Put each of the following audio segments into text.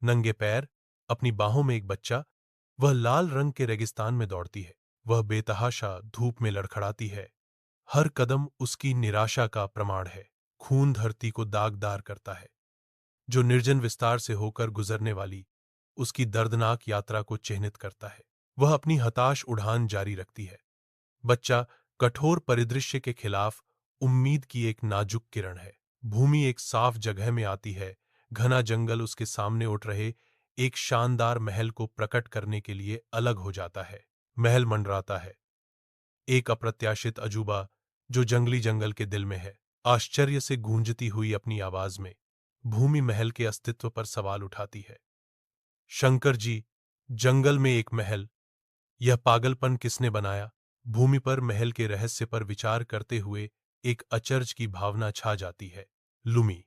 नंगे पैर, अपनी बाहों में एक बच्चा, वह लाल रंग के रेगिस्तान में दौड़ती है। वह बेतहाशा धूप में लड़खड़ाती है। हर कदम उसकी निराशा का प्रमाण है। खून धरती को दागदार करता है। जो निर्जन विस्तार से होकर गुजरने वाली उसकी दर्दनाक यात्रा को चिह्नित करता है। वह अपनी हताश उड़ान जारी रखती है। बच्चा कठोर परिदृश्य के खिलाफ उम्मीद की एक नाजुक किरण है। भूमि एक साफ जगह में आती है। घना जंगल उसके सामने उठ रहे एक शानदार महल को प्रकट करने के लिए अलग हो जाता है। महल मंडराता है, एक अप्रत्याशित अजूबा जो जंगली जंगल के दिल में है। आश्चर्य से गूंजती हुई अपनी आवाज में भूमि महल के अस्तित्व पर सवाल उठाती है। शंकर जी, जंगल में एक महल, यह पागलपन किसने बनाया? भूमि पर महल के रहस्य पर विचार करते हुए एक अचरज की भावना छा जाती है। लुमी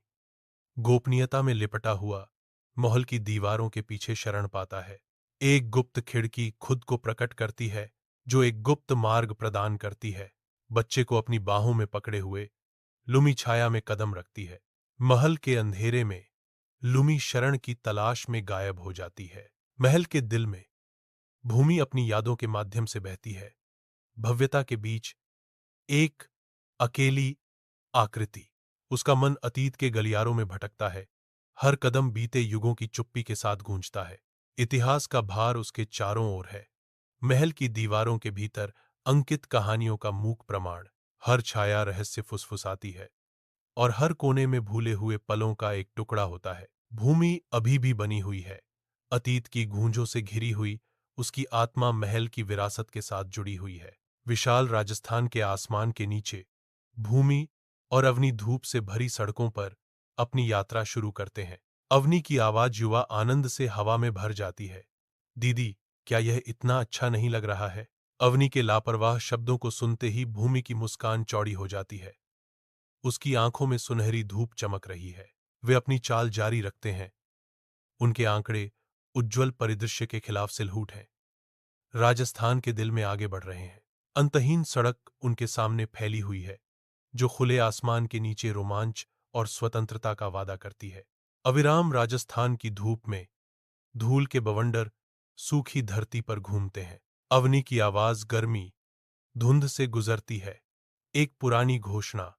गोपनीयता में लिपटा हुआ महल की दीवारों के पीछे शरण पाता है। एक गुप्त खिड़की खुद को प्रकट करती है जो एक गुप्त मार्ग प्रदान करती है। बच्चे को अपनी बाहों में पकड़े हुए लुमी छाया में कदम रखती है। महल के अंधेरे में लुमी शरण की तलाश में गायब हो जाती है। महल के दिल में भूमि अपनी यादों के माध्यम से बहती है। भव्यता के बीच एक अकेली आकृति। उसका मन अतीत के गलियारों में भटकता है। हर कदम बीते युगों की चुप्पी के साथ गूंजता है। इतिहास का भार उसके चारों ओर है। महल की दीवारों के भीतर अंकित कहानियों का मूक प्रमाण। हर छाया रहस्य फुसफुसाती है और हर कोने में भूले हुए पलों का एक टुकड़ा होता है। भूमि अभी भी बनी हुई है। अतीत की गूंजों से घिरी हुई उसकी आत्मा महल की विरासत के साथ जुड़ी हुई है। विशाल राजस्थान के आसमान के नीचे भूमि और अवनी धूप से भरी सड़कों पर अपनी यात्रा शुरू करते हैं। अवनी की आवाज युवा आनंद से हवा में भर जाती है। दीदी, क्या यह इतना अच्छा नहीं लग रहा है? अवनी के लापरवाह शब्दों को सुनते ही भूमि की मुस्कान चौड़ी हो जाती है। उसकी आंखों में सुनहरी धूप चमक रही है। वे अपनी चाल जारी रखते हैं। उनके आंकड़े उज्ज्वल परिदृश्य के खिलाफ सिलहूट हैं। राजस्थान के दिल में आगे बढ़ रहे हैं। अंतहीन सड़क उनके सामने फैली हुई है जो खुले आसमान के नीचे रोमांच और स्वतंत्रता का वादा करती है। अविराम राजस्थान की धूप में धूल के बवंडर सूखी धरती पर घूमते हैं। अवनी की आवाज गर्मी धुंध से गुजरती है। एक पुरानी घोषणा,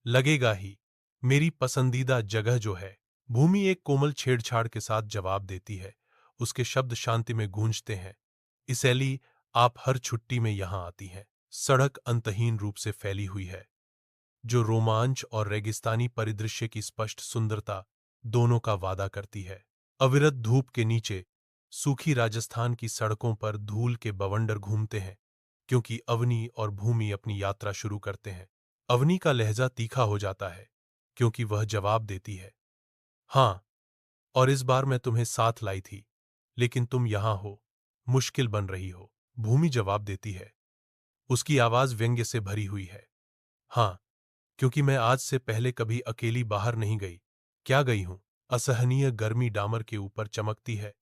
लगेगा ही, मेरी पसंदीदा जगह जो है। भूमि एक कोमल छेड़छाड़ के साथ जवाब देती है। उसके शब्द शांति में गूंजते हैं। इसैली, आप हर छुट्टी में यहां आती हैं। सड़क अंतहीन रूप से फैली हुई है जो रोमांच और रेगिस्तानी परिदृश्य की स्पष्ट सुंदरता दोनों का वादा करती है। अविरत धूप के नीचे सूखी राजस्थान की सड़कों पर धूल के बवंडर घूमते हैं क्योंकि अवनी और भूमि अपनी यात्रा शुरू करते हैं। अवनी का लहजा तीखा हो जाता है क्योंकि वह जवाब देती है, हाँ, और इस बार मैं तुम्हें साथ लाई थी, लेकिन तुम यहां हो, मुश्किल बन रही हो। भूमि जवाब देती है। उसकी आवाज व्यंग्य से भरी हुई है। हाँ, क्योंकि मैं आज से पहले कभी अकेली बाहर नहीं गई। क्या गई हूं? असहनीय गर्मी डामर के ऊपर चमकती है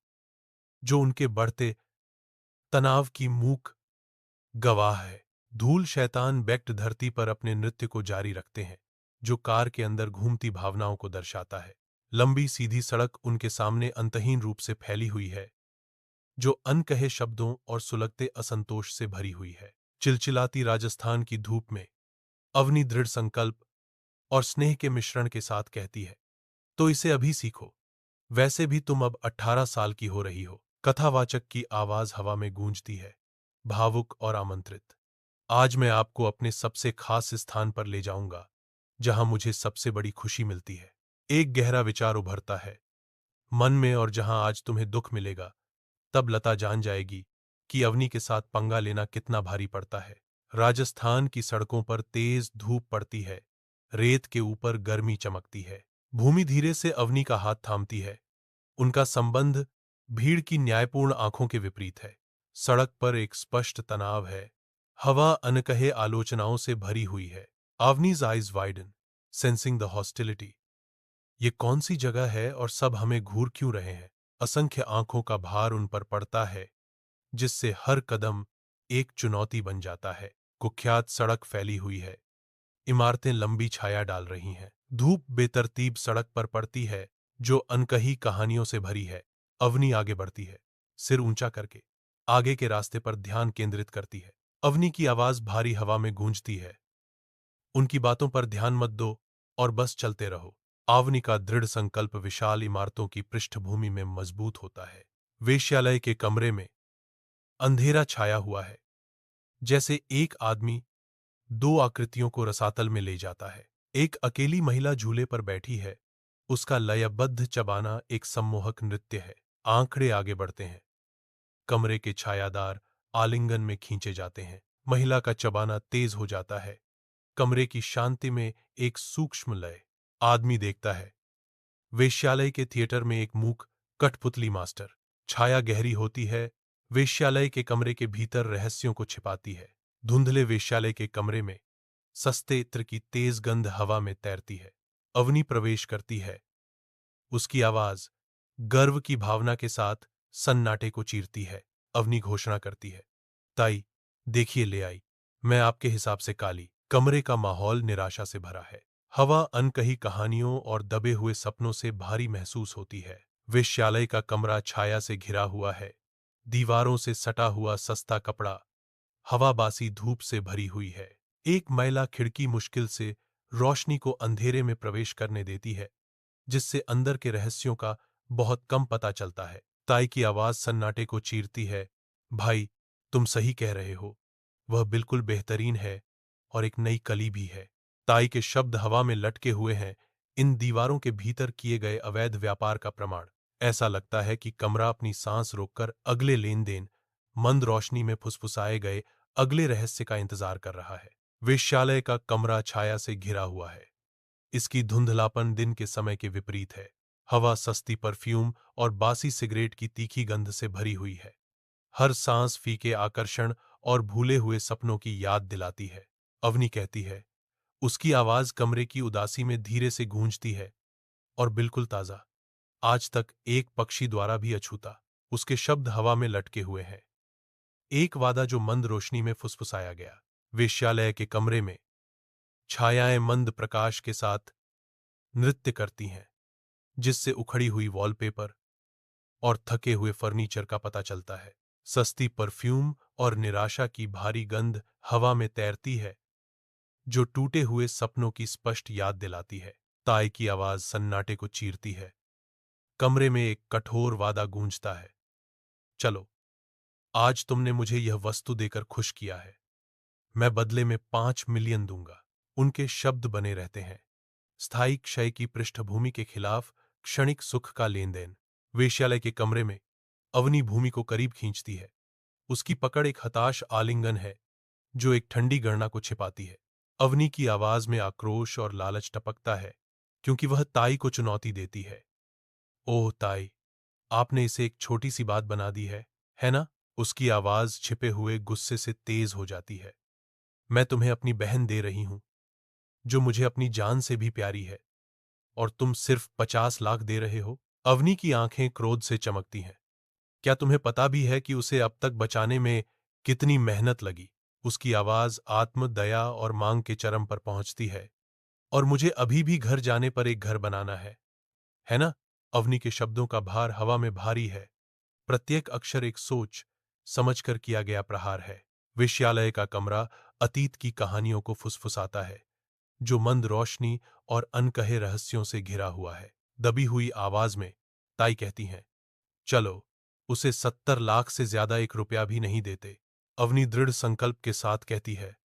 जो उनके बढ़ते तनाव की मूक गवाह है। धूल शैतान बैक्ट धरती पर अपने नृत्य को जारी रखते हैं जो कार के अंदर घूमती भावनाओं को दर्शाता है। लंबी सीधी सड़क उनके सामने अंतहीन रूप से फैली हुई है जो अनकहे शब्दों और सुलगते असंतोष से भरी हुई है। चिलचिलाती राजस्थान की धूप में अवनी दृढ़ संकल्प और स्नेह के मिश्रण के साथ कहती है, तो इसे अभी सीखो। वैसे भी तुम अब 18 साल की हो रही हो। कथावाचक की आवाज हवा में गूंजती है, भावुक और आमंत्रित। आज मैं आपको अपने सबसे खास स्थान पर ले जाऊंगा जहां मुझे सबसे बड़ी खुशी मिलती है। एक गहरा विचार उभरता है मन में, और जहां आज तुम्हें दुख मिलेगा तब लता जान जाएगी कि अवनी के साथ पंगा लेना कितना भारी पड़ता है। राजस्थान की सड़कों पर तेज धूप पड़ती है। रेत के ऊपर गर्मी चमकती है। भूमि धीरे से अवनी का हाथ थामती है। उनका संबंध भीड़ की न्यायपूर्ण आंखों के विपरीत है। सड़क पर एक स्पष्ट तनाव है। हवा अनकहे आलोचनाओं से भरी हुई है। Avni's eyes widen, sensing the hostility. ये कौन सी जगह है और सब हमें घूर क्यों रहे हैं? असंख्य आंखों का भार उन पर पड़ता है जिससे हर कदम एक चुनौती बन जाता है। कुख्यात सड़क फैली हुई है। इमारतें लंबी छाया डाल रही हैं। धूप बेतरतीब सड़क पर पड़ती है जो अनकही कहानियों से भरी है। अवनी आगे बढ़ती है, सिर ऊंचा करके आगे के रास्ते पर ध्यान केंद्रित करती है। अवनी की आवाज भारी हवा में गूंजती है। उनकी बातों पर ध्यान मत दो और बस चलते रहो। आवनी का दृढ़ संकल्प विशाल इमारतों की पृष्ठभूमि में मजबूत होता है। वेश्यालय के कमरे में अंधेरा छाया हुआ है, जैसे एक आदमी दो आकृतियों को रसातल में ले जाता है। एक अकेली महिला झूले पर बैठी है, उसका लयबद्ध चबाना एक सम्मोहक नृत्य है। आंकड़े आगे बढ़ते हैं, कमरे के छायादार आलिंगन में खींचे जाते हैं। महिला का चबाना तेज हो जाता है, कमरे की शांति में एक सूक्ष्म लय। आदमी देखता है, वेश्यालय के थिएटर में एक मूक कठपुतली मास्टर। छाया गहरी होती है, वेश्यालय के कमरे के भीतर रहस्यों को छिपाती है। धुंधले वेश्यालय के कमरे में सस्ते इत्र की तेज गंध हवा में तैरती है। अवनी प्रवेश करती है, उसकी आवाज गर्व की भावना के साथ सन्नाटे को चीरती है। अवनी घोषणा करती है, ताई, देखिए ले आई, मैं आपके हिसाब से काली। कमरे का माहौल निराशा से भरा है। हवा अनकही कहानियों और दबे हुए सपनों से भारी महसूस होती है। वेश्यालय का कमरा छाया से घिरा हुआ है, दीवारों से सटा हुआ सस्ता कपड़ा हवाबासी धूप से भरी हुई है। एक मैला खिड़की मुश्किल से रोशनी को अंधेरे में प्रवेश करने देती है, जिससे अंदर के रहस्यों का बहुत कम पता चलता है। ताई की आवाज सन्नाटे को चीरती है, भाई, तुम सही कह रहे हो, वह बिल्कुल बेहतरीन है और एक नई कली भी है। ताई के शब्द हवा में लटके हुए हैं, इन दीवारों के भीतर किए गए अवैध व्यापार का प्रमाण। ऐसा लगता है कि कमरा अपनी सांस रोककर अगले लेन देन, मंद रोशनी में फुसफुसाए गए अगले रहस्य का इंतजार कर रहा है। वेश्यालय का कमरा छाया से घिरा हुआ है, इसकी धुंधलापन दिन के समय के विपरीत है। हवा सस्ती परफ्यूम और बासी सिगरेट की तीखी गंध से भरी हुई है। हर सांस फीके आकर्षण और भूले हुए सपनों की याद दिलाती है। अवनी कहती है, उसकी आवाज कमरे की उदासी में धीरे से गूंजती है और बिल्कुल ताजा, आज तक एक पक्षी द्वारा भी अछूता। उसके शब्द हवा में लटके हुए हैं, एक वादा जो मंद रोशनी में फुसफुसाया गया। वेश्यालय के कमरे में छायाएं मंद प्रकाश के साथ नृत्य करती हैं, जिससे उखड़ी हुई वॉलपेपर और थके हुए फर्नीचर का पता चलता है। सस्ती परफ्यूम और निराशा की भारी गंध हवा में तैरती है, जो टूटे हुए सपनों की स्पष्ट याद दिलाती है। ताई की आवाज सन्नाटे को चीरती है, कमरे में एक कठोर वादा गूंजता है, चलो, आज तुमने मुझे यह वस्तु देकर खुश किया है, मैं बदले में 5 मिलियन दूंगा। उनके शब्द बने रहते हैं, स्थायी क्षय की पृष्ठभूमि के खिलाफ क्षणिक सुख का लेन देन। वेश्यालय के कमरे में अवनी भूमि को करीब खींचती है, उसकी पकड़ एक हताश आलिंगन है जो एक ठंडी गणना को छिपाती है। अवनी की आवाज में आक्रोश और लालच टपकता है, क्योंकि वह ताई को चुनौती देती है। ओह ताई, आपने इसे एक छोटी सी बात बना दी है ना? उसकी आवाज छिपे हुए गुस्से से तेज हो जाती है। मैं तुम्हें अपनी बहन दे रही हूं, जो मुझे अपनी जान से भी प्यारी है, और तुम सिर्फ 50 लाख दे रहे हो। अवनी की आंखें क्रोध से चमकती हैं। क्या तुम्हें पता भी है कि उसे अब तक बचाने में कितनी मेहनत लगी? उसकी आवाज आत्म दया और मांग के चरम पर पहुंचती है। और मुझे अभी भी घर जाने पर एक घर बनाना है ना? अवनी के शब्दों का भार हवा में भारी है, प्रत्येक अक्षर एक सोच समझकर किया गया प्रहार है। वेश्यालय का कमरा अतीत की कहानियों को फुसफुसाता है, जो मंद रोशनी और अनकहे रहस्यों से घिरा हुआ है। दबी हुई आवाज में ताई कहती हैं, चलो, उसे 70 लाख से ज्यादा 1 रुपया भी नहीं देते। अवनी दृढ़ संकल्प के साथ कहती है,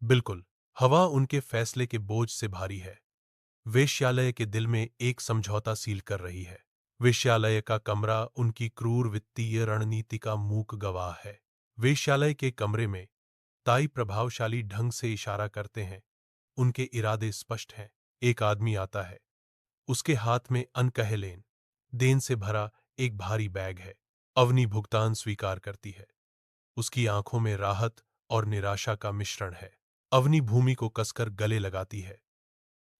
बिल्कुल। हवा उनके फैसले के बोझ से भारी है। वेश्यालय के दिल में एक समझौता सील कर रही है। वेश्यालय का कमरा उनकी क्रूर वित्तीय रणनीति का मूक गवाह है। वेश्यालय के कमरे में ताई प्रभावशाली ढंग से इशारा करते हैं, उनके इरादे स्पष्ट हैं। एक आदमी आता है, उसके हाथ में अनकहे लेन देन से भरा एक भारी बैग है। अवनी भुगतान स्वीकार करती है, उसकी आंखों में राहत और निराशा का मिश्रण है। अवनी भूमि को कसकर गले लगाती है,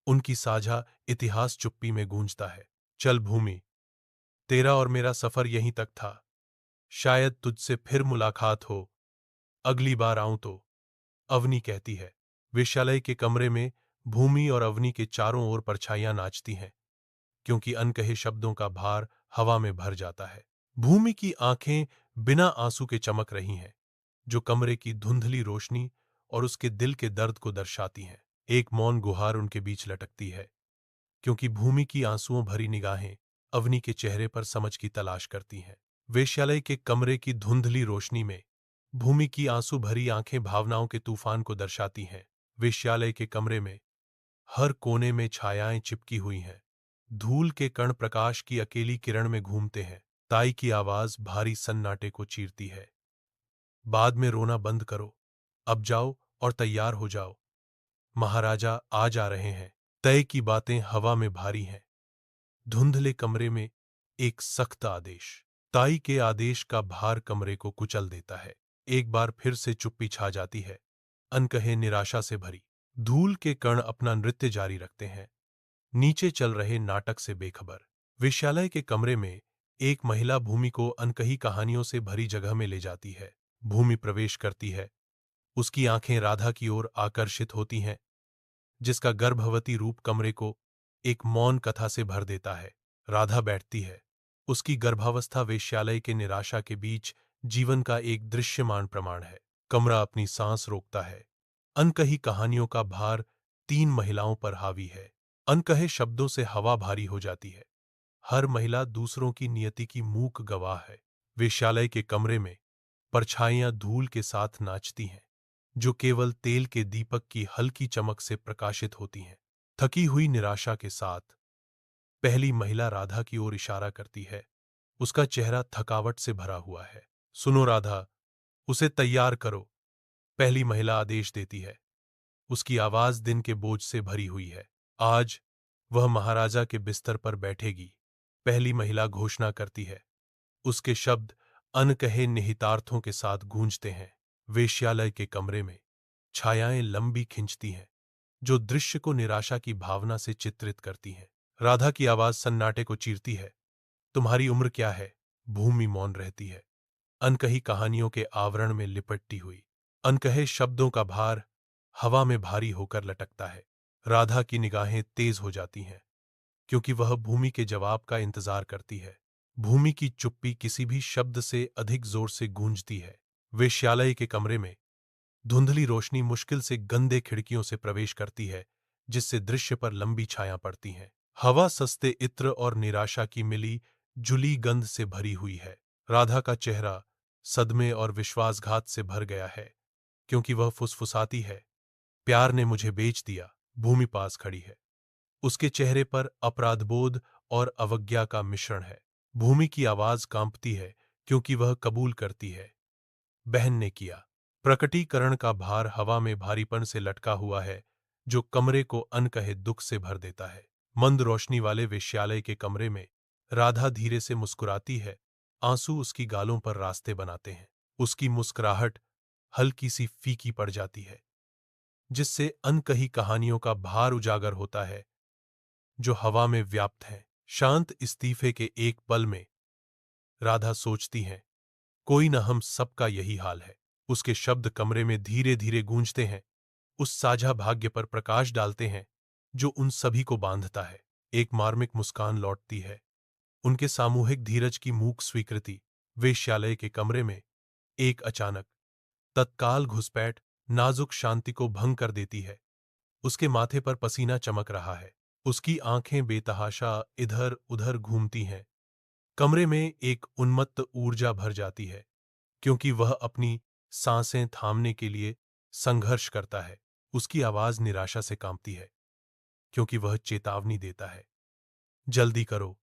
उनकी साझा इतिहास चुप्पी में गूंजता है। चल भूमि, तेरा और मेरा सफर यहीं तक था, शायद तुझसे फिर मुलाकात हो, अगली बार आऊं तो। अवनी कहती है। वेश्यालय के कमरे में भूमि और अवनी के चारों ओर परछाइयां नाचती हैं, क्योंकि अनकहे शब्दों का भार हवा में भर जाता है। भूमि की आंखें बिना आंसू के चमक रही हैं, जो कमरे की धुंधली रोशनी और उसके दिल के दर्द को दर्शाती हैं। एक मौन गुहार उनके बीच लटकती है, क्योंकि भूमि की आंसुओं भरी निगाहें अवनी के चेहरे पर समझ की तलाश करती हैं। वेश्यालय के कमरे की धुंधली रोशनी में भूमि की आंसू भरी आंखें भावनाओं के तूफान को दर्शाती हैं। वेश्यालय के कमरे में हर कोने में छायाएं चिपकी हुई हैं। धूल के कण प्रकाश की अकेली किरण में घूमते हैं। ताई की आवाज भारी सन्नाटे को चीरती है। बाद में रोना बंद करो, अब जाओ और तैयार हो जाओ, महाराजा आ जा रहे हैं। तय की बातें हवा में भारी हैं। धुंधले कमरे में एक सख्त आदेश। ताई के आदेश का भार कमरे को कुचल देता है। एक बार फिर से चुप्पी छा जाती है, अनकहे निराशा से भरी। धूल के कण अपना नृत्य जारी रखते हैं, नीचे चल रहे नाटक से बेखबर। वेश्यालय के कमरे में एक महिला भूमि को अनकही कहानियों से भरी जगह में ले जाती है। भूमि प्रवेश करती है। उसकी आंखें राधा की ओर आकर्षित होती हैं, जिसका गर्भवती रूप कमरे को एक मौन कथा से भर देता है। राधा बैठती है। उसकी गर्भावस्था वेश्यालय के निराशा के बीच जीवन का एक दृश्यमान प्रमाण है। कमरा अपनी सांस रोकता है। अनकही कहानियों का भार 3 महिलाओं पर हावी है। अनकहे शब्दों से हवा भारी हो जाती है। हर महिला दूसरों की नियति की मूक गवाह है। वेश्यालय के कमरे में परछाइयां धूल के साथ नाचती हैं, जो केवल तेल के दीपक की हल्की चमक से प्रकाशित होती हैं। थकी हुई निराशा के साथ पहली महिला राधा की ओर इशारा करती है। उसका चेहरा थकावट से भरा हुआ है। सुनो राधा, उसे तैयार करो, पहली महिला आदेश देती है। उसकी आवाज दिन के बोझ से भरी हुई है। आज वह महाराजा के बिस्तर पर बैठेगी, पहली महिला घोषणा करती है। उसके शब्द अनकहे निहितार्थों के साथ गूंजते हैं। वेश्यालय के कमरे में छायाएं लंबी खिंचती हैं, जो दृश्य को निराशा की भावना से चित्रित करती हैं। राधा की आवाज सन्नाटे को चीरती है। तुम्हारी उम्र क्या है? भूमि मौन रहती है, अनकही कहानियों के आवरण में लिपटती हुई। अनकहे शब्दों का भार हवा में भारी होकर लटकता है। राधा की निगाहें तेज हो जाती हैं, क्योंकि वह भूमि के जवाब का इंतजार करती है। भूमि की चुप्पी किसी भी शब्द से अधिक जोर से गूंजती है। वेश्यालय के कमरे में धुंधली रोशनी मुश्किल से गंदे खिड़कियों से प्रवेश करती है, जिससे दृश्य पर लंबी छाया पड़ती हैं। हवा सस्ते इत्र और निराशा की मिली जुली गंध से भरी हुई है। राधा का चेहरा सदमे और विश्वासघात से भर गया है, क्योंकि वह फुसफुसाती है, प्यार ने मुझे बेच दिया। भूमि पास खड़ी है। उसके चेहरे पर अपराधबोध और अवज्ञा का मिश्रण है। भूमि की आवाज कांपती है, क्योंकि वह कबूल करती है, बहन ने किया। प्रकटीकरण का भार हवा में भारीपन से लटका हुआ है, जो कमरे को अनकहे दुख से भर देता है। मंद रोशनी वाले वेश्यालय के कमरे में राधा धीरे से मुस्कुराती है। आंसू उसकी गालों पर रास्ते बनाते हैं। उसकी मुस्कुराहट हल्की सी फीकी पड़ जाती है, जिससे अनकही कहानियों का भार उजागर होता है, जो हवा में व्याप्त हैं। शांत इस्तीफे के एक पल में राधा सोचती हैं, कोई न हम सबका यही हाल है। उसके शब्द कमरे में धीरे धीरे गूंजते हैं, उस साझा भाग्य पर प्रकाश डालते हैं जो उन सभी को बांधता है। एक मार्मिक मुस्कान लौटती है, उनके सामूहिक धीरज की मूक स्वीकृति। वेश्यालय के कमरे में एक अचानक तत्काल घुसपैठ नाजुक शांति को भंग कर देती है। उसके माथे पर पसीना चमक रहा है। उसकी आंखें बेतहाशा इधर उधर घूमती हैं। कमरे में एक उन्मत्त ऊर्जा भर जाती है, क्योंकि वह अपनी सांसें थामने के लिए संघर्ष करता है। उसकी आवाज निराशा से कांपती है, क्योंकि वह चेतावनी देता है, जल्दी करो,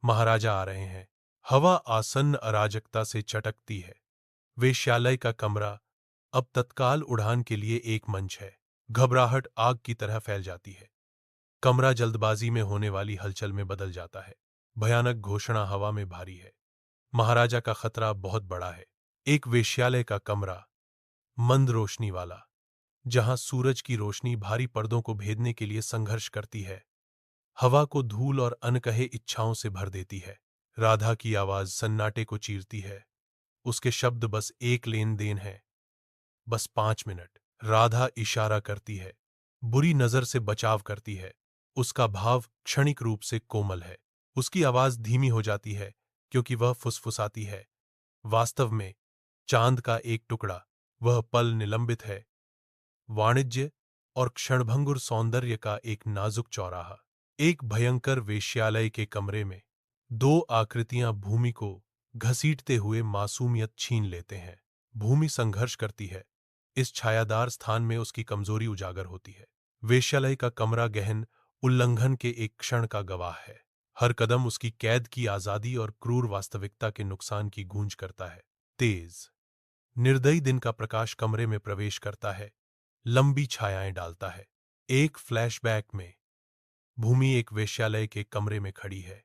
महाराजा आ रहे हैं। हवा आसन्न अराजकता से चटकती है। वेश्यालय का कमरा अब तत्काल उड़ान के लिए एक मंच है। घबराहट आग की तरह फैल जाती है। कमरा जल्दबाजी में होने वाली हलचल में बदल जाता है। भयानक घोषणा हवा में भारी है। महाराजा का खतरा बहुत बड़ा है। एक वेश्यालय का कमरा, मंद रोशनी वाला, जहां सूरज की रोशनी भारी पर्दों को भेदने के लिए संघर्ष करती है, हवा को धूल और अनकहे इच्छाओं से भर देती है। राधा की आवाज सन्नाटे को चीरती है। उसके शब्द बस एक लेन देन है, बस 5 मिनट। राधा इशारा करती है, बुरी नजर से बचाव करती है। उसका भाव क्षणिक रूप से कोमल है। उसकी आवाज धीमी हो जाती है क्योंकि वह फुसफुसाती है, वास्तव में चांद का एक टुकड़ा, वह पल निलंबित है, वाणिज्य और क्षणभंगुर सौंदर्य का एक नाजुक चौराहा। एक भयंकर वेश्यालय के कमरे में दो आकृतियां भूमि को घसीटते हुए मासूमियत छीन लेते हैं। भूमि संघर्ष करती है, इस छायादार स्थान में उसकी कमजोरी उजागर होती है। वेश्यालय का कमरा गहन उल्लंघन के एक क्षण का गवाह है। हर कदम उसकी कैद की आजादी और क्रूर वास्तविकता के नुकसान की गूंज करता है। तेज निर्दयी दिन का प्रकाश कमरे में प्रवेश करता है, लंबी छायाएं डालता है। एक फ्लैशबैक में भूमि एक वेश्यालय के कमरे में खड़ी है,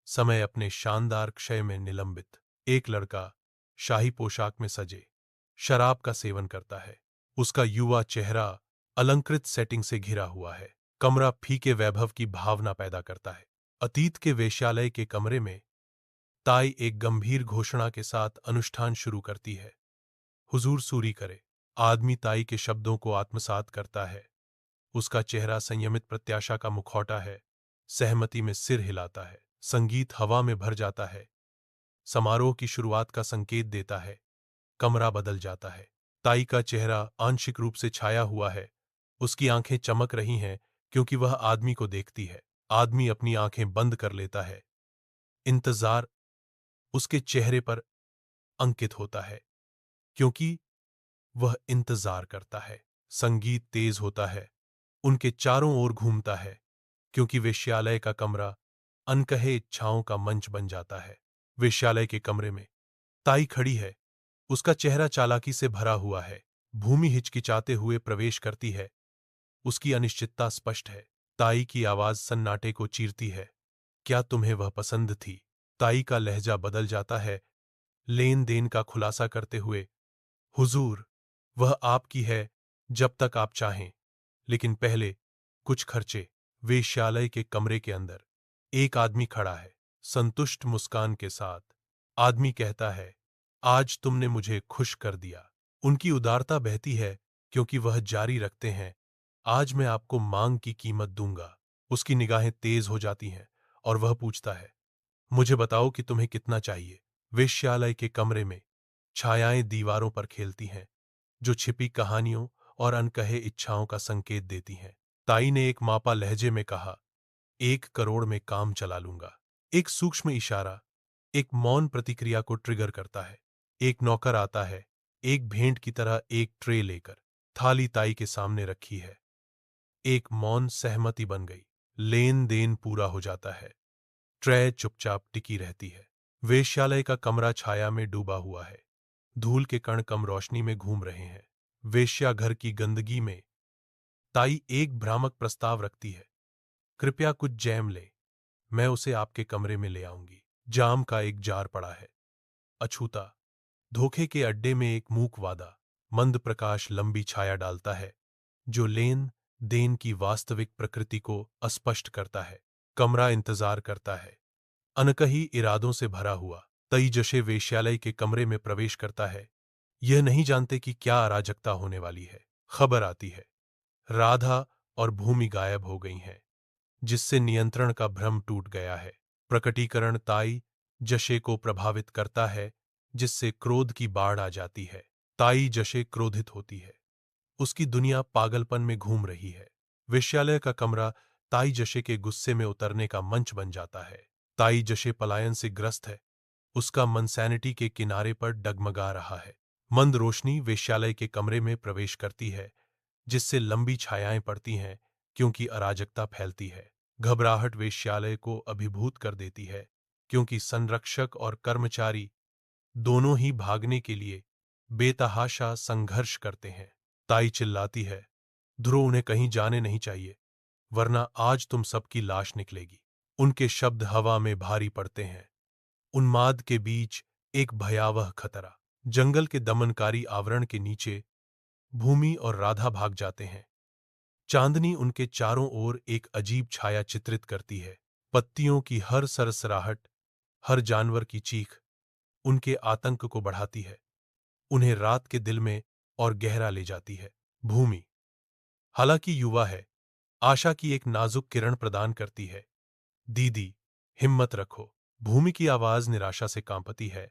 समय अपने शानदार क्षय में निलंबित। एक लड़का शाही पोशाक में सजे शराब का सेवन करता है। उसका युवा चेहरा अलंकृत सेटिंग से घिरा हुआ है। कमरा फीके वैभव की भावना पैदा करता है। अतीत के वेश्यालय के कमरे में ताई एक गंभीर घोषणा के साथ अनुष्ठान शुरू करती है। हुजूर सूरी करे। आदमी ताई के शब्दों को आत्मसात करता है। उसका चेहरा संयमित प्रत्याशा का मुखौटा है, सहमति में सिर हिलाता है। संगीत हवा में भर जाता है, समारोह की शुरुआत का संकेत देता है। कमरा बदल जाता है। ताई का चेहरा आंशिक रूप से छाया हुआ है। उसकी आंखें चमक रही हैं क्योंकि वह आदमी को देखती है। आदमी अपनी आंखें बंद कर लेता है। इंतजार उसके चेहरे पर अंकित होता है क्योंकि वह इंतजार करता है। संगीत तेज होता है, उनके चारों ओर घूमता है क्योंकि वेश्यालय का कमरा अनकहे इच्छाओं का मंच बन जाता है। वेश्यालय के कमरे में ताई खड़ी है, उसका चेहरा चालाकी से भरा हुआ है। भूमि हिचकिचाते हुए प्रवेश करती है, उसकी अनिश्चितता स्पष्ट है। ताई की आवाज सन्नाटे को चीरती है, क्या तुम्हें वह पसंद थी? ताई का लहजा बदल जाता है, लेन देन का खुलासा करते हुए, हुजूर, वह आपकी है जब तक आप चाहें, लेकिन पहले कुछ खर्चे। वेश्यालय के कमरे के अंदर एक आदमी खड़ा है, संतुष्ट मुस्कान के साथ। आदमी कहता है, आज तुमने मुझे खुश कर दिया। उनकी उदारता बहती है क्योंकि वह जारी रखते हैं, आज मैं आपको मांग की कीमत दूंगा। उसकी निगाहें तेज हो जाती हैं और वह पूछता है, मुझे बताओ कि तुम्हें कितना चाहिए। वेश्यालय के कमरे में छायाएं दीवारों पर खेलती हैं, जो छिपी कहानियों और अनकहे इच्छाओं का संकेत देती हैं। ताई ने एक मापा लहजे में कहा, 1 करोड़ में काम चला लूंगा। एक सूक्ष्म इशारा एक मौन प्रतिक्रिया को ट्रिगर करता है। एक नौकर आता है, एक भेंट की तरह एक ट्रे लेकर। थाली ताई के सामने रखी है। एक मौन सहमति बन गई। लेन देन पूरा हो जाता है। ट्रे चुपचाप टिकी रहती है। वेश्यालय का कमरा छाया में डूबा हुआ है। धूल के कण कम रोशनी में घूम रहे हैं। वेश्याघर की गंदगी में ताई एक भ्रामक प्रस्ताव रखती है, कृपया कुछ जैम ले, मैं उसे आपके कमरे में ले आऊंगी। जाम का एक जार पड़ा है। अछूता धोखे के अड्डे में एक मूक वादा। मंद प्रकाश लंबी छाया डालता है जो लेन देन की वास्तविक प्रकृति को अस्पष्ट करता है। कमरा इंतजार करता है, अनकही इरादों से भरा हुआ। तई जशे वेश्यालय के कमरे में प्रवेश करता है, यह नहीं जानते कि क्या अराजकता होने वाली है। खबर आती है, राधा और भूमि गायब हो गई हैं, जिससे नियंत्रण का भ्रम टूट गया है। प्रकटीकरण ताई जशे को प्रभावित करता है, जिससे क्रोध की बाढ़ आ जाती है। ताई जशे क्रोधित होती है, उसकी दुनिया पागलपन में घूम रही है। वेश्यालय का कमरा ताई जशे के गुस्से में उतरने का मंच बन जाता है। ताई जशे पलायन से ग्रस्त है, उसका मन सैनिटी के किनारे पर डगमगा रहा है। मंद रोशनी वेश्यालय के कमरे में प्रवेश करती है, जिससे लंबी छायाएं पड़ती हैं क्योंकि अराजकता फैलती है। घबराहट वेश्यालय को अभिभूत कर देती है क्योंकि संरक्षक और कर्मचारी दोनों ही भागने के लिए बेतहाशा संघर्ष करते हैं। ताई चिल्लाती है, ध्रुव, उन्हें कहीं जाने नहीं चाहिए, वरना आज तुम सबकी लाश निकलेगी। उनके शब्द हवा में भारी पड़ते हैं। उन्माद के बीच एक भयावह खतरा। जंगल के दमनकारी आवरण के नीचे भूमि और राधा भाग जाते हैं। चांदनी उनके चारों ओर एक अजीब छाया चित्रित करती है। पत्तियों की हर सरसराहट, हर जानवर की चीख उनके आतंक को बढ़ाती है, उन्हें रात के दिल में और गहरा ले जाती है। भूमि हालांकि युवा है, आशा की एक नाजुक किरण प्रदान करती है। दीदी, हिम्मत रखो। भूमि की आवाज निराशा से कांपती है।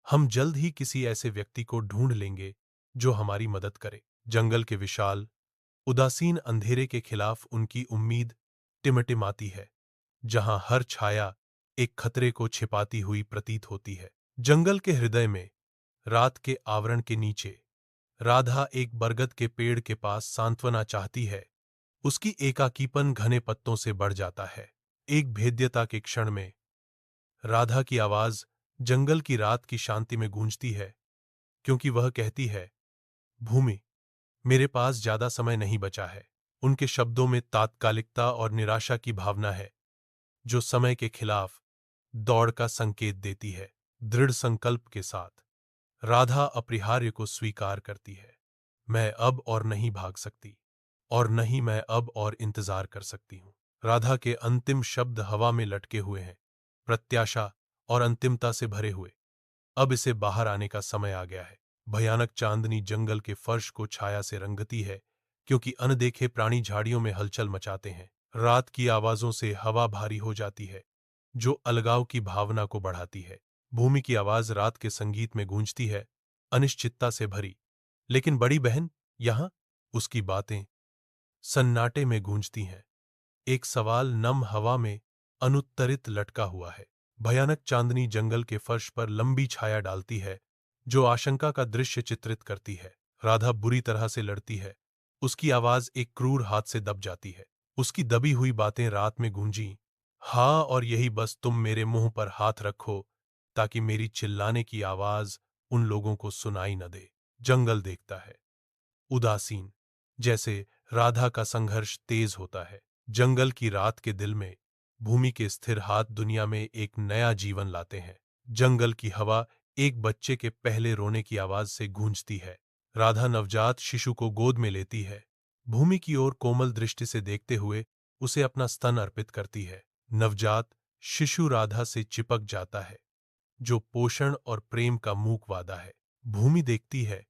हम जल्द ही किसी ऐसे व्यक्ति को ढूंढ लेंगे जो हमारी मदद करे। जंगल के विशाल उदासीन अंधेरे के खिलाफ उनकी उम्मीद टिमटिमाती है, जहां हर छाया एक खतरे को छिपाती हुई प्रतीत होती है। जंगल के हृदय में, रात के आवरण के नीचे, राधा एक बरगद के पेड़ के पास सांत्वना चाहती है। उसकी एकाकीपन घने पत्तों से बढ़ जाता है। एक भेद्यता के क्षण में राधा की आवाज जंगल की रात की शांति में गूंजती है, क्योंकि वह कहती है, भूमि, मेरे पास ज्यादा समय नहीं बचा है। उनके शब्दों में तात्कालिकता और निराशा की भावना है, जो समय के खिलाफ दौड़ का संकेत देती है। दृढ़ संकल्प के साथ राधा अपरिहार्य को स्वीकार करती है। मैं अब और नहीं भाग सकती, और न ही मैं अब और इंतजार कर सकती हूं। राधा के अंतिम शब्द हवा में लटके हुए हैं, प्रत्याशा और अंतिमता से भरे हुए। अब इसे बाहर आने का समय आ गया है। भयानक चांदनी जंगल के फर्श को छाया से रंगती है, क्योंकि अनदेखे प्राणी झाड़ियों में हलचल मचाते हैं। रात की आवाजों से हवा भारी हो जाती है, जो अलगाव की भावना को बढ़ाती है। भूमि की आवाज रात के संगीत में गूंजती है, अनिश्चितता से भरी। लेकिन बड़ी बहन, यहां उसकी बातें सन्नाटे में गूंजती हैं। एक सवाल नम हवा में अनुत्तरित लटका हुआ है। भयानक चांदनी जंगल के फर्श पर लंबी छाया डालती है, जो आशंका का दृश्य चित्रित करती है। राधा बुरी तरह से लड़ती है। उसकी आवाज एक क्रूर हाथ से दब जाती है। उसकी दबी हुई बातें रात में गूंजी, हाँ, और यही बस तुम मेरे मुंह पर हाथ रखो, ताकि मेरी चिल्लाने की आवाज उन लोगों को सुनाई न दे। जंगल देखता है, उदासीन, जैसे राधा का संघर्ष तेज होता है। जंगल की रात के दिल में भूमि के स्थिर हाथ दुनिया में एक नया जीवन लाते हैं। जंगल की हवा एक बच्चे के पहले रोने की आवाज से गूंजती है। राधा नवजात शिशु को गोद में लेती है। भूमि की ओर कोमल दृष्टि से देखते हुए उसे अपना स्तन अर्पित करती है। नवजात शिशु राधा से चिपक जाता है, जो पोषण और प्रेम का मूक वादा है। भूमि देखती है,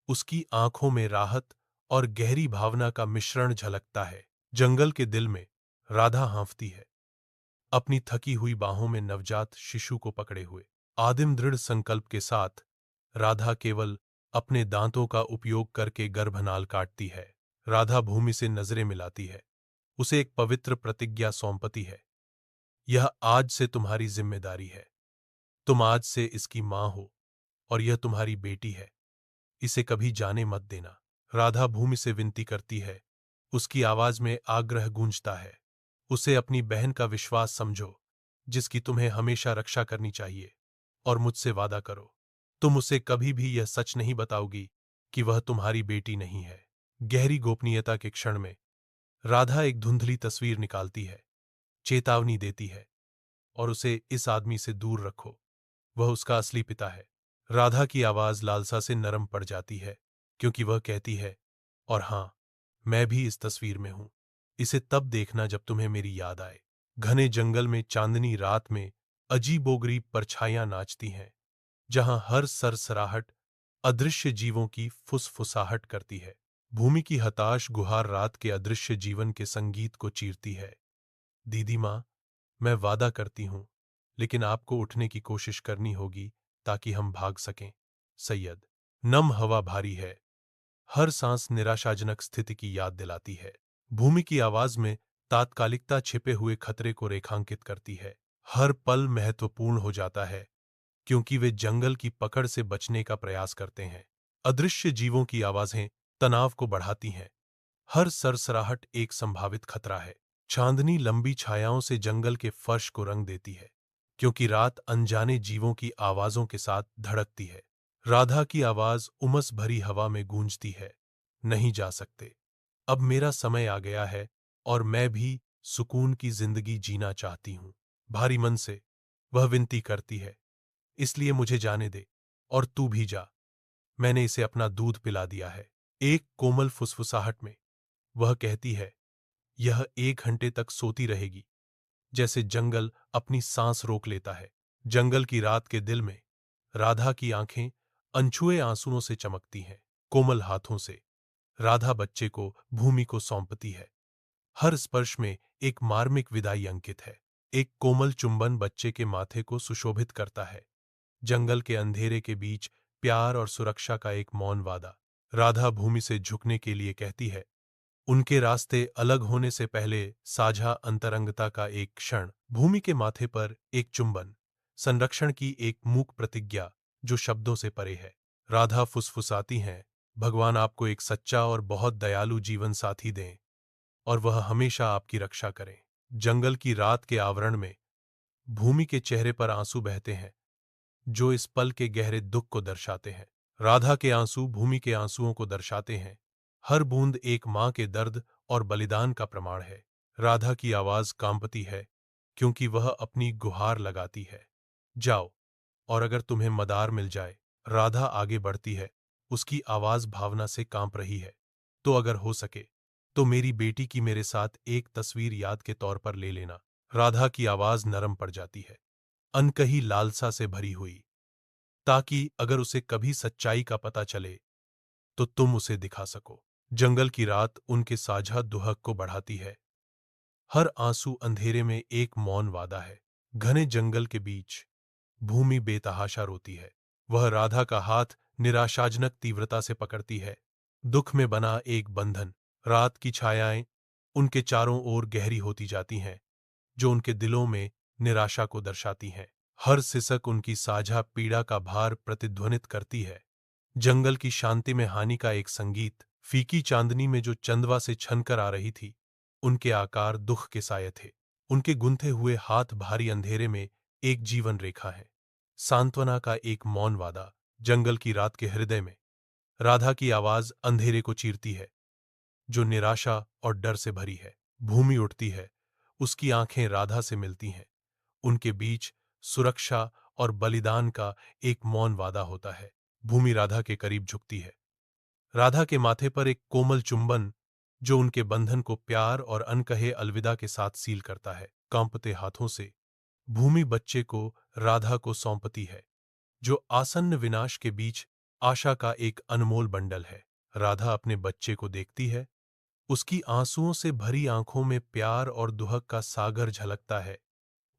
उसकी आंखों में राहत और गहरी भावना का मिश्रण झलकता है। जंगल के दिल में राधा हाँफती है, अपनी थकी हुई बाहों में नवजात शिशु को पकड़े हुए। आदिम दृढ़ संकल्प के साथ राधा केवल अपने दांतों का उपयोग करके गर्भनाल काटती है। राधा भूमि से नजरें मिलाती है, उसे एक पवित्र प्रतिज्ञा सौंपती है। यह आज से तुम्हारी जिम्मेदारी है। तुम आज से इसकी मां हो, और यह तुम्हारी बेटी है। इसे कभी जाने मत देना। राधा भूमि से विनती करती है, उसकी आवाज में आग्रह गूंजता है। उसे अपनी बहन का विश्वास समझो, जिसकी तुम्हें हमेशा रक्षा करनी चाहिए, और मुझसे वादा करो, तुम उसे कभी भी यह सच नहीं बताओगी कि वह तुम्हारी बेटी नहीं है। गहरी गोपनीयता के क्षण में राधा एक धुंधली तस्वीर निकालती है, चेतावनी देती है, और उसे इस आदमी से दूर रखो, वह उसका असली पिता है। राधा की आवाज लालसा से नरम पड़ जाती है, क्योंकि वह कहती है, और हां, मैं भी इस तस्वीर में हूं। इसे तब देखना जब तुम्हें मेरी याद आए। घने जंगल में चांदनी रात में अजीबोगरीब परछाइयां नाचती हैं, जहां हर सरसराहट अदृश्य जीवों की फुसफुसाहट करती है। भूमि की हताश गुहार रात के अदृश्य जीवन के संगीत को चीरती है। दीदी मां, मैं वादा करती हूं, लेकिन आपको उठने की कोशिश करनी होगी ताकि हम भाग सकें। सैयद। नम हवा भारी है, हर सांस निराशाजनक स्थिति की याद दिलाती है। भूमि की आवाज में तात्कालिकता छिपे हुए खतरे को रेखांकित करती है। हर पल महत्वपूर्ण हो जाता है, क्योंकि वे जंगल की पकड़ से बचने का प्रयास करते हैं। अदृश्य जीवों की आवाजें तनाव को बढ़ाती हैं। हर सरसराहट एक संभावित खतरा है। चांदनी लंबी छायाओं से जंगल के फर्श को रंग देती है, क्योंकि रात अनजाने जीवों की आवाजों के साथ धड़कती है। राधा की आवाज उमस भरी हवा में गूंजती है, नहीं जा सकते। अब मेरा समय आ गया है, और मैं भी सुकून की जिंदगी जीना चाहती हूं। भारी मन से वह विनती करती है, इसलिए मुझे जाने दे, और तू भी जा। मैंने इसे अपना दूध पिला दिया है। एक कोमल फुसफुसाहट में वह कहती है, यह 1 घंटे तक सोती रहेगी। जैसे जंगल अपनी सांस रोक लेता है। जंगल की रात के दिल में राधा की आंखें अनछुए आंसुओं से चमकती हैं। कोमल हाथों से राधा बच्चे को भूमि को सौंपती है। हर स्पर्श में एक मार्मिक विदाई अंकित है। एक कोमल चुंबन बच्चे के माथे को सुशोभित करता है। जंगल के अंधेरे के बीच प्यार और सुरक्षा का एक मौन वादा। राधा भूमि से झुकने के लिए कहती है। उनके रास्ते अलग होने से पहले साझा अंतरंगता का एक क्षण, भूमि के माथे पर एक चुंबन, संरक्षण की एक मूक प्रतिज्ञा जो शब्दों से परे है। राधा फुसफुसाती हैं, भगवान आपको एक सच्चा और बहुत दयालु जीवन साथी दें और वह हमेशा आपकी रक्षा करें। जंगल की रात के आवरण में भूमि के चेहरे पर आंसू बहते हैं जो इस पल के गहरे दुख को दर्शाते हैं। राधा के आंसू भूमि के आंसुओं को दर्शाते हैं। हर बूंद एक मां के दर्द और बलिदान का प्रमाण है। राधा की आवाज कांपती है क्योंकि वह अपनी गुहार लगाती है। जाओ, और अगर तुम्हें मदार मिल जाए। राधा आगे बढ़ती है, उसकी आवाज भावना से कांप रही है। तो अगर हो सके तो मेरी बेटी की मेरे साथ एक तस्वीर याद के तौर पर ले लेना। राधा की आवाज नरम पड़ जाती है, अनकही लालसा से भरी हुई, ताकि अगर उसे कभी सच्चाई का पता चले तो तुम उसे दिखा सको। जंगल की रात उनके साझा दुहक को बढ़ाती है। हर आंसू अंधेरे में एक मौन वादा है। घने जंगल के बीच भूमि बेतहाशा रोती है। वह राधा का हाथ निराशाजनक तीव्रता से पकड़ती है। दुख में बना एक बंधन। रात की छायाएं उनके चारों ओर गहरी होती जाती हैं, जो उनके दिलों में निराशा को दर्शाती हैं। हर सिसक उनकी साझा पीड़ा का भार प्रतिध्वनित करती है। जंगल की शांति में हानि का एक संगीत, फीकी चांदनी में जो चंदवा से छनकर आ रही थी। उनके आकार दुख के साये थे। उनके गुंथे हुए हाथ भारी अंधेरे में एक जीवन रेखा है। सांत्वना का एक मौन वादा। जंगल की रात के हृदय में राधा की आवाज अंधेरे को चीरती है, जो निराशा और डर से भरी है। भूमि उठती है, उसकी आंखें राधा से मिलती हैं। उनके बीच सुरक्षा और बलिदान का एक मौन वादा होता है। भूमि राधा के करीब झुकती है। राधा के माथे पर एक कोमल चुंबन जो उनके बंधन को प्यार और अनकहे अलविदा के साथ सील करता है। कांपते हाथों से भूमि बच्चे को राधा को सौंपती है, जो आसन्न विनाश के बीच आशा का एक अनमोल बंडल है। राधा अपने बच्चे को देखती है, उसकी आंसुओं से भरी आंखों में प्यार और दुहक का सागर झलकता है।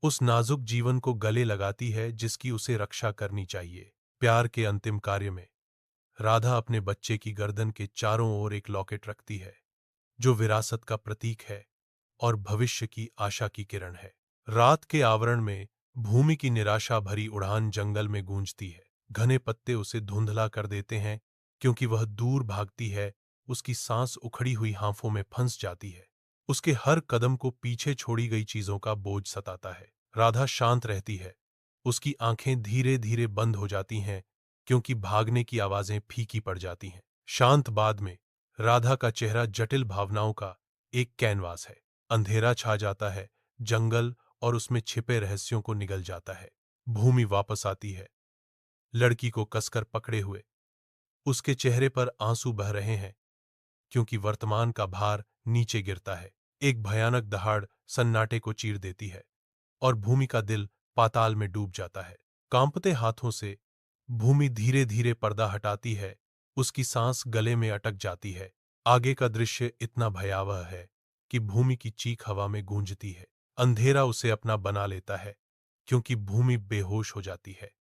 उस नाजुक जीवन को गले लगाती है जिसकी उसे रक्षा करनी चाहिए। प्यार के अंतिम कार्य में राधा अपने बच्चे की गर्दन के चारों ओर एक लॉकेट रखती है, जो विरासत का प्रतीक है और भविष्य की आशा की किरण है। रात के आवरण में भूमि की निराशा भरी उड़ान जंगल में गूंजती है। घने पत्ते उसे धुंधला कर देते हैं क्योंकि वह दूर भागती है। उसकी सांस उखड़ी हुई हांफों में फंस जाती है। उसके हर कदम को पीछे छोड़ी गई चीजों का बोझ सताता है। राधा शांत रहती है, उसकी आंखें धीरे धीरे बंद हो जाती हैं क्योंकि भागने की आवाजें फीकी पड़ जाती हैं। शांत बाद में राधा का चेहरा जटिल भावनाओं का एक कैनवास है। अंधेरा छा जाता है, जंगल और उसमें छिपे रहस्यों को निगल जाता है। भूमि वापस आती है, लड़की को कसकर पकड़े हुए। उसके चेहरे पर आंसू बह रहे हैं क्योंकि वर्तमान का भार नीचे गिरता है। एक भयानक दहाड़ सन्नाटे को चीर देती है और भूमि का दिल पाताल में डूब जाता है। कांपते हाथों से भूमि धीरे धीरे पर्दा हटाती है, उसकी सांस गले में अटक जाती है। आगे का दृश्य इतना भयावह है कि भूमि की चीख हवा में गूंजती है। अंधेरा उसे अपना बना लेता है क्योंकि भूमि बेहोश हो जाती है।